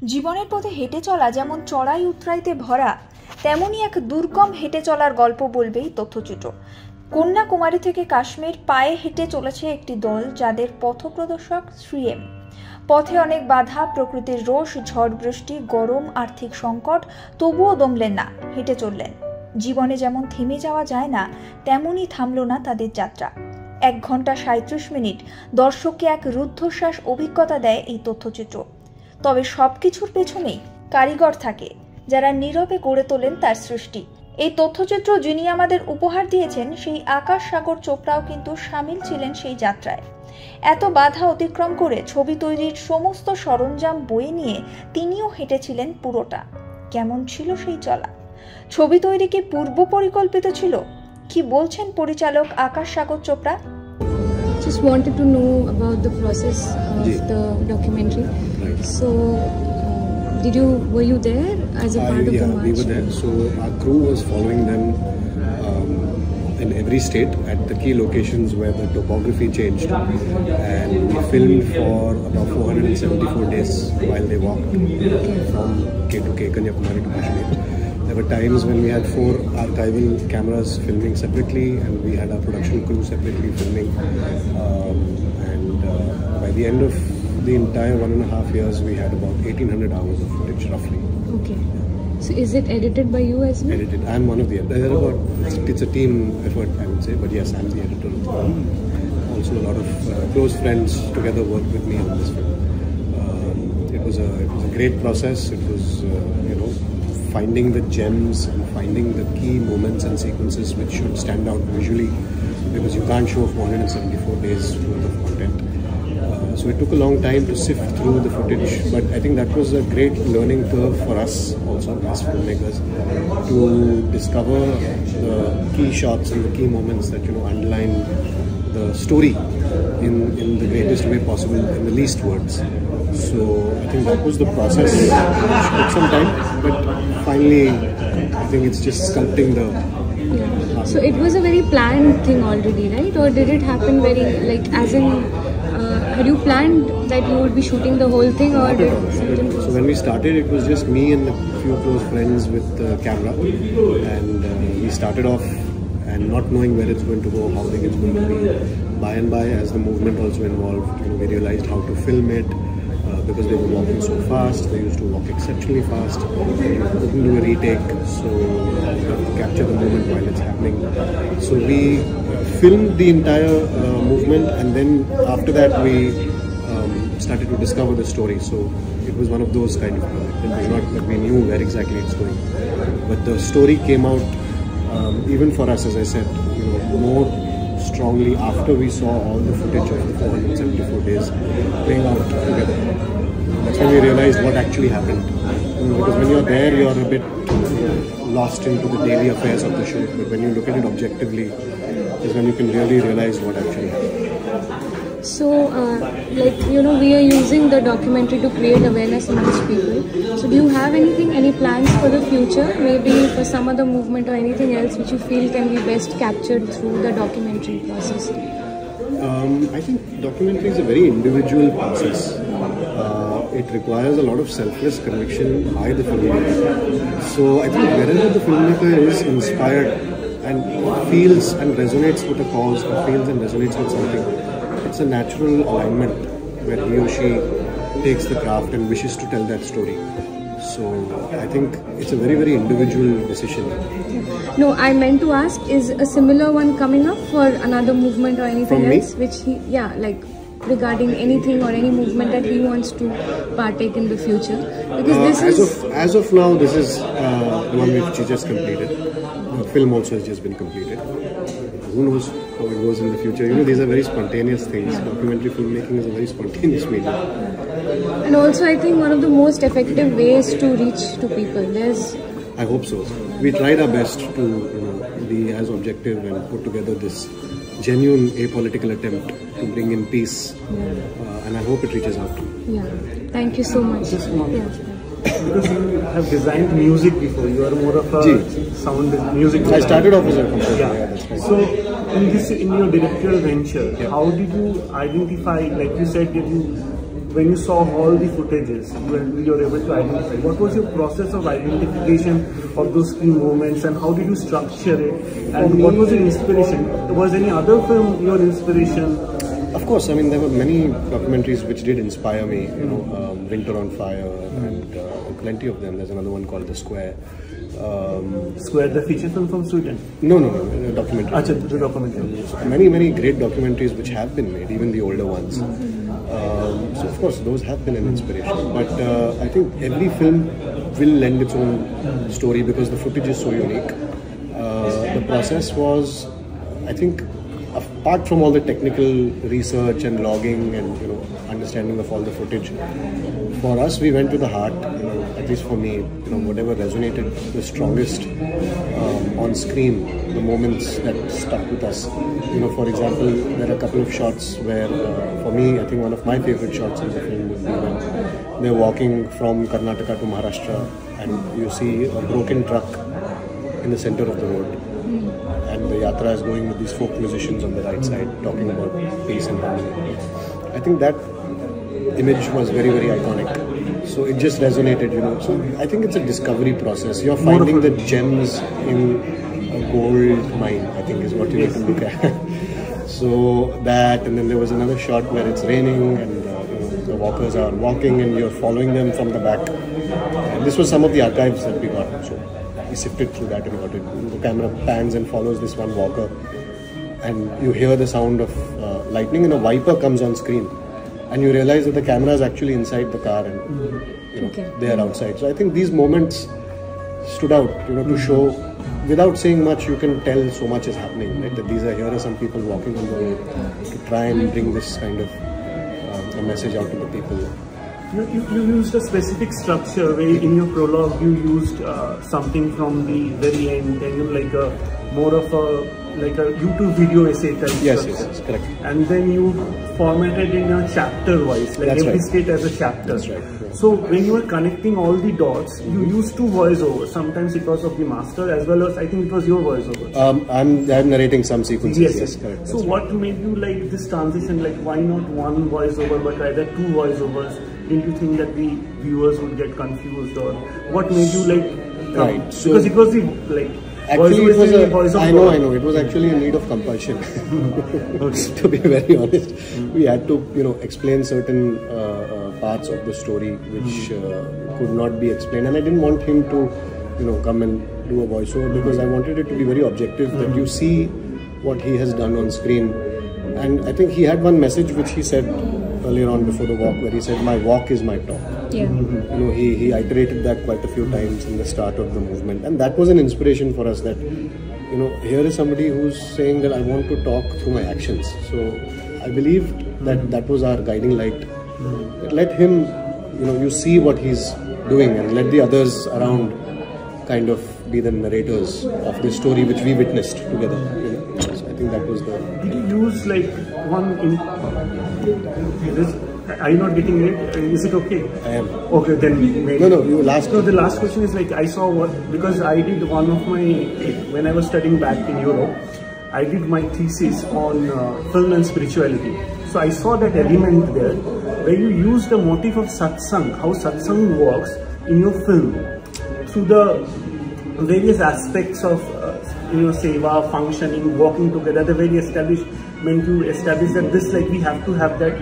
জীবনের পথে হেঁটে চলা যেমন চড়াই উতরাইতে ভরা, তেমনি এক দুর্গম হেঁটে চলার গল্প বলবেই তথ্যচিত্র। কন্যাকুমারী থেকে কাশ্মীর পায়ে হেঁটে চলেছে একটি দল, যাদের পথপ্রদর্শক শ্রীএম। পথে অনেক বাধা, প্রকৃতির রোষ, ঝড় বৃষ্টি, গরম, আর্থিক সংকট, তবুও দমলেন না, হেঁটে চললেন। জীবনে যেমন থেমে যাওয়া যায় না, তেমনই থামল না তাদের যাত্রা। 1 ঘন্টা 37 মিনিট দর্শককে এক রুদ্ধশ্বাস অভিজ্ঞতা দেয় এই তথ্যচিত্র। তবে সবকিছুর পেছনেই কারিগর থাকে, যারা নীরবে গড়ে তোলেন তার সৃষ্টি। এই তথ্যচিত্র যিনি আমাদের উপহার দিয়েছেন, সেই আকাশ সাগর চোপড়াও কিন্তু সামিল ছিলেন সেই যাত্রায়। এত বাধা অতিক্রম করে ছবি তৈরির সমস্ত সরঞ্জাম বয়ে নিয়ে তিনিও হেঁটেছিলেন পুরোটা। কেমন ছিল সেই চলা? ছবি তৈরি কি পূর্ব পরিকল্পিত ছিল? কি বলছেন পরিচালক আকাশ সাগর Chopra? Just wanted to know about the process of the documentary. Right. So, were you there as a part of the march? We were there. So our crew was following them in every state at the key locations where the topography changed, and we filmed for about 474 days while they walked from K2K, Kanyakumari to Kashmir. There were times when we had 4 archival cameras filming separately, and we had our production crew separately filming. By the end of the entire 1.5 years, we had about 1800 hours of footage, roughly. Okay. So is it edited by you as well? Edited. I'm one of the editors. It's a team effort, I would say, but yes, I'm the editor. Also, a lot of close friends together worked with me on this film. It was a great process. It was, finding the gems and finding the key moments and sequences which should stand out visually, because you can't show 474 days worth of content. So it took a long time to sift through the footage, but I think that was a great learning curve for us also as filmmakers, to discover the key shots and the key moments that underline the story in the greatest way possible, in the least words. So I think that was the process, which took some time, but finally I think it's just sculpting the... So it was a very planned thing already, right? Or did it happen very, as in, had you planned that you would be shooting the whole thing, or did something? So when we started, it was just me and a few close friends with the camera, and we started off and not knowing where it's going to go, how big it's going to be. By and by, as the movement also involved, we realized how to film it, because they were walking so fast. They used to walk exceptionally fast. You couldn't do a retake, so you have to capture the moment while it's happening. So we filmed the entire movement, and then after that we started to discover the story. So it was one of those kind of projects. It was not that we knew where exactly it's going, but the story came out, even for us, as I said, more strongly after we saw all the footage of the 474 days playing out together. That's when we realized what actually happened. Because when you're there, you're a bit lost into the daily affairs of the shoot, but when you look at it objectively, is when you can really realize what actually happened. So, we are using the documentary to create awareness amongst people. So, do you have any plans for the future? Maybe for some other movement or anything else which you feel can be best captured through the documentary process? I think documentary is a very individual process. It requires a lot of selfless conviction by the filmmaker. So, I think wherever the filmmaker is inspired and feels and resonates with a cause, or feels and resonates with something, it's a natural alignment where he or she takes the craft and wishes to tell that story. So I think it's a very, very individual decision. No, I meant to ask, is a similar one coming up for another movement or anything From else? me? Which he, regarding anything or any movement that he wants to partake in the future? Because as of now, this is the one which he just completed. The film also has just been completed. Who knows how it goes in the future? These are very spontaneous things. Yeah. Documentary filmmaking is a very spontaneous medium. And also, I think one of the most effective ways to reach to people. I hope so. We tried our best to be as objective and put together this genuine apolitical attempt to bring in peace. Yeah. And I hope it reaches out. Yeah. Thank you so much. Because you have designed music before, you are more of a sound music designer. I started off as a composer. Yeah, that's right. So in your directorial venture, how did you identify, like you said, that you when you saw all the footages, you were able to identify. What was your process of identification of those key moments, and how did you structure it? And what was your inspiration? Was any other film your inspiration? Of course, I mean there were many documentaries which did inspire me. Winter on Fire, and plenty of them. There's another one called The Square. Square, the feature film from Sweden? No, documentary. Achha, the documentary. Many great documentaries which have been made, even the older ones. So of course those have been an inspiration. But I think every film will lend its own story because the footage is so unique. The process was, I think, apart from all the technical research and logging and understanding of all the footage, for us we went to the heart. At least for me, whatever resonated the strongest on screen, the moments that stuck with us. For example, there are a couple of shots where, for me, I think one of my favorite shots in the film would be when they're walking from Karnataka to Maharashtra, and you see a broken truck in the center of the road. And the yatra is going with these folk musicians on the right side talking about peace and harmony. I think that image was very iconic. So it just resonated, So I think it's a discovery process. You're finding the gems in a gold mine, I think is what you need to look at. So that, and then there was another shot where it's raining and the walkers are walking and you're following them from the back. And this was some of the archives that we got. So we sifted through that and got it. The camera pans and follows this one walker, and you hear the sound of lightning, and a viper comes on screen, and you realize that the camera is actually inside the car, and they are outside. So I think these moments stood out, to show, without saying much, you can tell so much is happening, right? That here are some people walking on the road to try and bring this kind of a message out to the people. You used a specific structure where in your prologue you used something from the very end, and like a more of a YouTube video essay type. Yes, correct. And then you formatted in a chapter wise, like That's every right. state as a chapter. That's right. So when you were connecting all the dots, you used two voiceovers. Sometimes it was of the master, as well as I think it was your voiceover. I'm narrating some sequences. Yes, correct. So what made you like this transition? Like why not one voiceover, but rather two voiceovers? Didn't you think that the viewers would get confused, or what made you like? Right. So because it was the like. Actually, it was I know. It was actually a need of compulsion. To be very honest, we had to, explain certain parts of the story which could not be explained, and I didn't want him to, come and do a voiceover because I wanted it to be very objective, that you see what he has done on screen. And I think he had one message which he said earlier on before the walk, where he said, "My walk is my talk." Yeah. He iterated that quite a few times in the start of the movement, and that was an inspiration for us. That here is somebody who's saying that I want to talk through my actions. So I believed that was our guiding light. Let him, you see what he's doing, and let the others around kind of be the narrators of this story which we witnessed together. So I think that was the. Did you use like one in this? Are you not getting it? Is it okay? I am. Okay, then maybe. No, you last. No, the last question is like I saw because I did one of my, when I was studying back in Europe, I did my thesis on film and spirituality. So I saw that element there where you use the motif of satsang, how satsang works in your film through the various aspects of seva, functioning, walking together, the very establishment to establish that this, like, we have to have that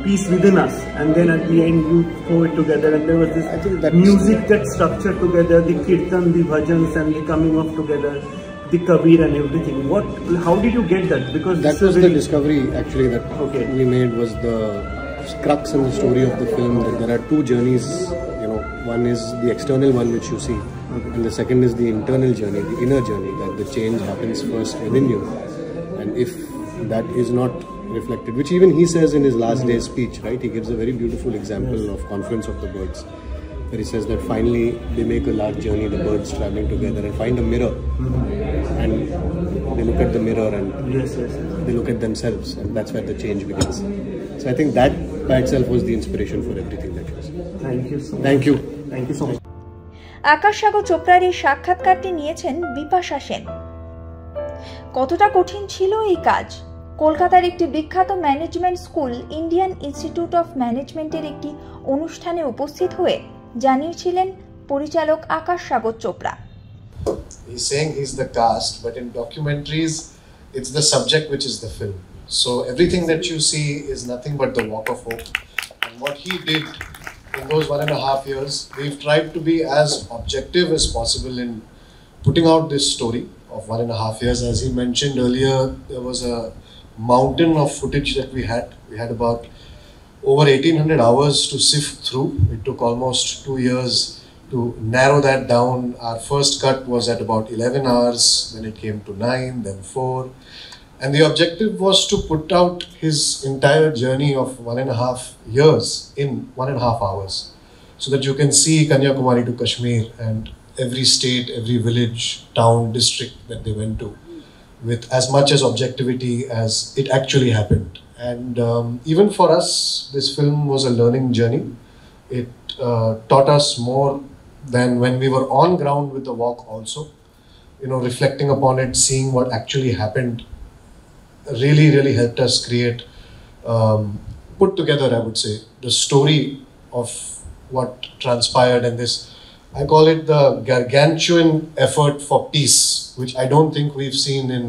peace within us, and then at the end you throw it together, and there was this music that structured together, the kirtan, the bhajans, and the coming of together, the kabir and everything. How did you get that? Because that was the discovery actually that we made, was the crux and the story of the film, that there are two journeys. One is the external one which you see, and the second is the internal journey, the inner journey, that the change happens first within you, and if that is not reflected, which even he says in his last day's speech, right? He gives a very beautiful example of Confluence of the Birds, where he says that finally they make a large journey, the birds traveling together, and find a mirror, and they look at the mirror and they look at themselves, and that's where the change begins. So I think that by itself was the inspiration for everything that you said. Thank you so much. Thank you. Thank you so much. আকাশ সাগর চোপড়ার এই সাক্ষাৎকারটি নিয়েছেন বিপাশা সেন। কতটা কঠিন ছিল এই কাজ, কলকাতার একটি বিখ্যাত management school Indian institute of ম্যানেজমেন্টের একটি অনুষ্ঠানে উপস্থিত হয়ে জানিয়েছিলেন পরিচালক আকাশ সাগর Chopra. He's saying he's the cast, but in documentaries, it's the subject which is the film. So everything that you see is nothing but the walk of hope. And what he did in those 1.5 years, we've tried to be as objective as possible in putting out this story of 1.5 years. As he mentioned earlier, there was a mountain of footage that we had. We had about over 1800 hours to sift through. It took almost 2 years to narrow that down. Our first cut was at about 11 hours, then it came to 9, then 4. And the objective was to put out his entire journey of 1.5 years in 1.5 hours, so that you can see Kanyakumari to Kashmir and every state, every village, town, district that they went to, with as much as objectivity as it actually happened. And even for us, this film was a learning journey. It taught us more than when we were on ground with the walk also. You know, reflecting upon it, seeing what actually happened, really helped us create, put together, I would say, the story of what transpired. And this, I call it the gargantuan effort for peace, which I don't think we've seen in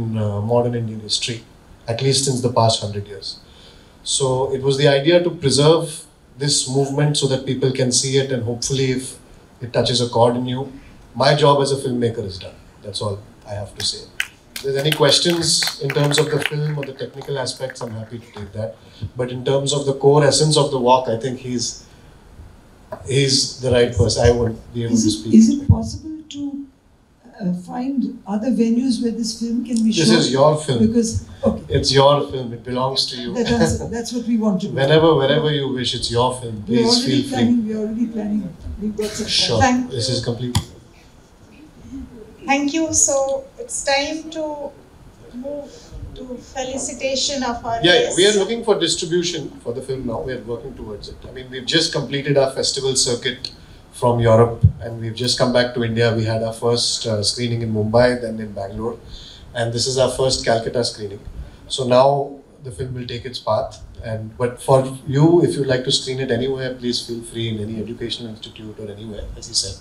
modern Indian history, at least since the past 100 years. So it was the idea to preserve this movement so that people can see it, and hopefully if it touches a chord in you, my job as a filmmaker is done. That's all I have to say. If there's any questions in terms of the film or the technical aspects, I'm happy to take that. But in terms of the core essence of the walk, I think he's the right person. I won't be able to speak. Is it possible to find other venues where this film can be shown? This is your film. Because, okay. It's your film. It belongs to you. That's what we want to do. Wherever you wish, it's your film. Please feel free. We're already planning. We've got some. Sure. This is complete. Thank you. So it's time to move to felicitation of our guests. We are looking for distribution for the film now. We are working towards it. I mean, we've just completed our festival circuit from Europe, and we've just come back to India. We had our first screening in Mumbai, then in Bangalore, and this is our first Calcutta screening. So now the film will take its path. But for you, if you'd like to screen it anywhere, please feel free in any educational institute or anywhere. As he said,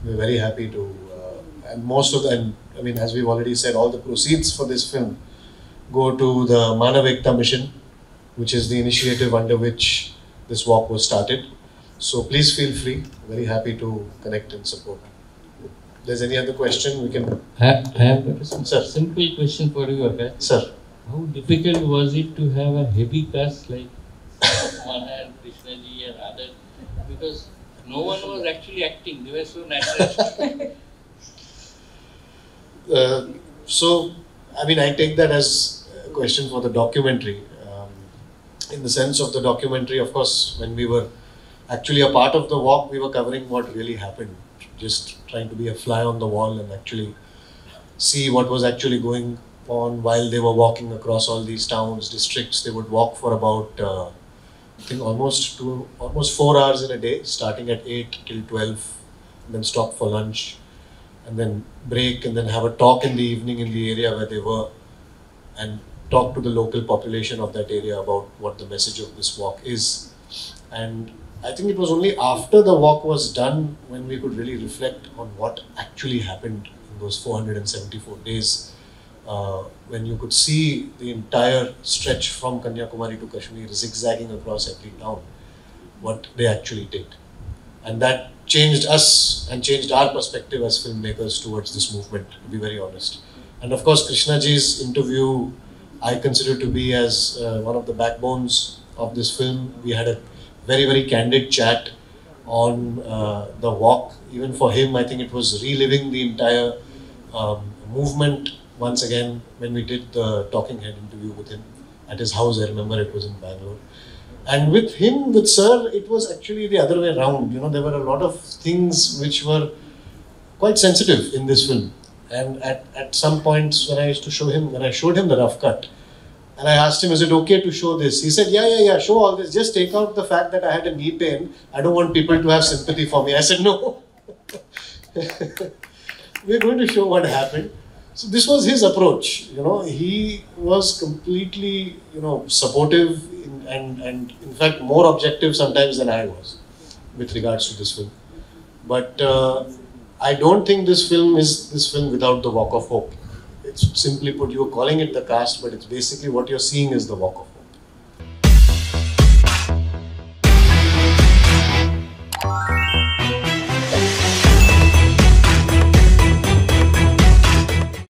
we're very happy to. And most of them, I mean, as we've already said, all the proceeds for this film go to the Manav Ekta mission, which is the initiative under which this walk was started. So please feel free. Very happy to connect and support. If there's any other question, we can. I have got a simple question for you, Akash. Sir. How difficult was it to have a heavy cast like Mana and Krishnaji and others? Because no one was actually acting. They were so natural. So, I mean, I take that as a question for the documentary. In the sense of the documentary, of course, when we were actually a part of the walk, we were covering what really happened. Just trying to be a fly on the wall and actually see what was actually going on while they were walking across all these towns, districts. They would walk for about, I think, almost 4 hours in a day, starting at 8 till 12, and then stop for lunch, and then break, and then have a talk in the evening in the area where they were, and talk to the local population of that area about what the message of this walk is. And I think it was only after the walk was done when we could really reflect on what actually happened in those 474 days, when you could see the entire stretch from Kanyakumari to Kashmir zigzagging across every town, what they actually did. And that changed us and changed our perspective as filmmakers towards this movement, to be very honest. And of course, Krishnaji's interview I consider to be as one of the backbones of this film. We had a very candid chat on the walk. Even for him, I think it was reliving the entire movement once again when we did the talking head interview with him at his house. I remember it was in Bangalore. And with him, with Sir, it was actually the other way around. You know, there were a lot of things which were quite sensitive in this film. And at some points when I showed him the rough cut, and I asked him, is it okay to show this? He said, yeah, show all this. Just take out the fact that I had a knee pain. I don't want people to have sympathy for me. I said, no. We're going to show what happened. So this was his approach. He was completely, supportive and in fact more objective sometimes than I was with regards to this film. But I don't think this film is this film without the walk of hope. It's simply put, you're calling it the cast, but it's basically what you're seeing is the walk of hope.